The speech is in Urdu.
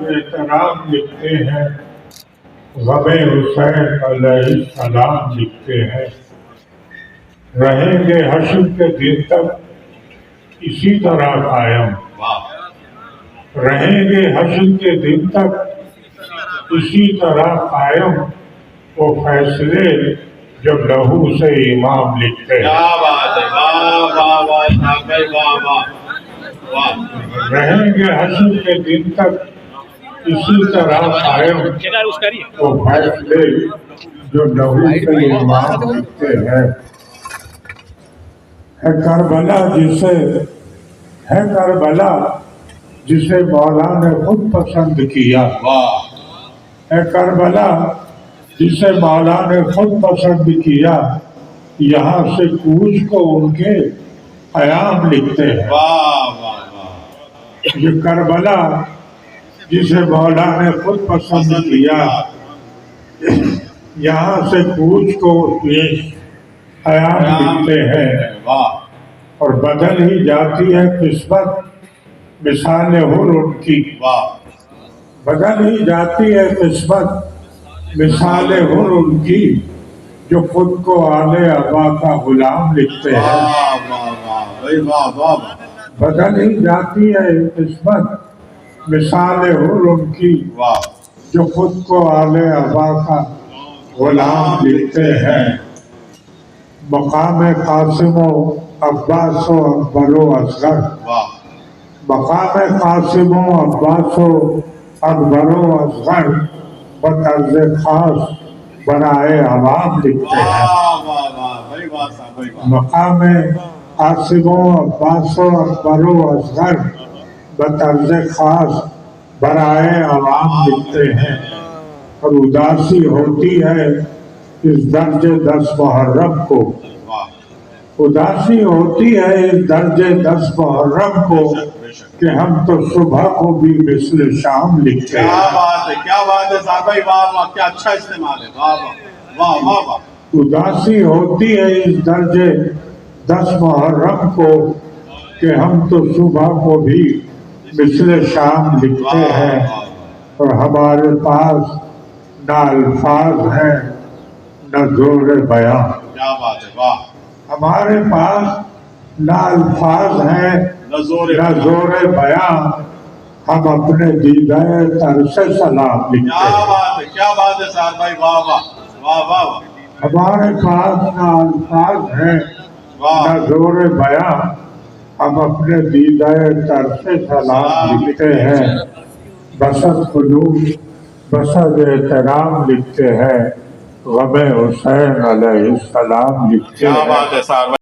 احترام لکھتے ہیں، غم حسین علیہ السلام لکھتے ہیں، رہیں گے حشر کے دن تک اسی طرح قائم، رہیں گے حشر کے دن تک اسی طرح قائم، وہ فیصلے جب لہو سے امام لکھتے ہیں۔ کیا بات ہے، واہ واہ واہ صاحب، واہ واہ واہ۔ رہیں گے حشر کے دن تک اسی طرح قائم، وہ فیصلے جو لہو سے امام لکھتے ہیں۔ ہے کربلا جسے مولا نے خود پسند کیا، ہے کربلا جسے مولا نے خود پسند کیا، یہاں سے کوچ کو ان کے قیام لکھتے ہیں۔ یہ کربلا جسے مولا نے خود پسند کیا، یہاں سے کوچ کو قیام لکھتے ہیں، اور بدل ہی جاتی ہے قسمت مثال حر ان کی، بدل ہی جاتی ہے قسمت مثال حر ان کی، جو خود کو آل ابا کا غلام لکھتے ہیں۔ بدل ہی جاتی ہے قسمت مثال حر ان کی، جو خود کو آل ابا کا غلام لکھتے ہیں۔ مقام قاسم و عباس و اکبر و اصغر، مقام قاسم و عباس و اکبر و اصغر بطرز خاص برائے عوام لکھتے ہیں۔ مقام قاسم و عباس و اکبر و اصغر بطرز خاص برائے عوام لکھتے ہیں، اور اداسی ہوتی ہے اس درج 10 محرم کو، اداسی ہوتی ہے اس درج 10 محرم کو، کہ ہم تو صبح کو بھی مثل شام لکھتے ہیں۔ کیا بات ہے، کیا بات ہے صاحب بھائی، واہ واہ، کیا اچھا استعمال ہے، واہ واہ واہ واہ۔ اداسی ہوتی ہے اس درج 10 محرم کو، کہ ہم تو صبح کو بھی مثل شام لکھتے ہیں، اور ہمارے پاس نہ الفاظ ہیں نہ زور بیاں، کیا بات ہے، واہ۔ ہمارے پاس نہ الفاظ ہیں نہ زور بیاں، ہم اپنے دیدہ تر سے سلام لکھتے کیا ہیں۔ بات ہے، کیا بات ہے صاحب بھائی، واہ واہ واہ واہ واہ۔ ہمارے پاس نہ الفاظ ہیں نہ زور بیاں، ہم اپنے دیدہ تر سے سلام لکھتے ہیں، بسط قلوب بسط احترام لکھتے ہیں، غم حسین علیہ السلام لکھتے ہیں۔ کیا بات ہے صاحب۔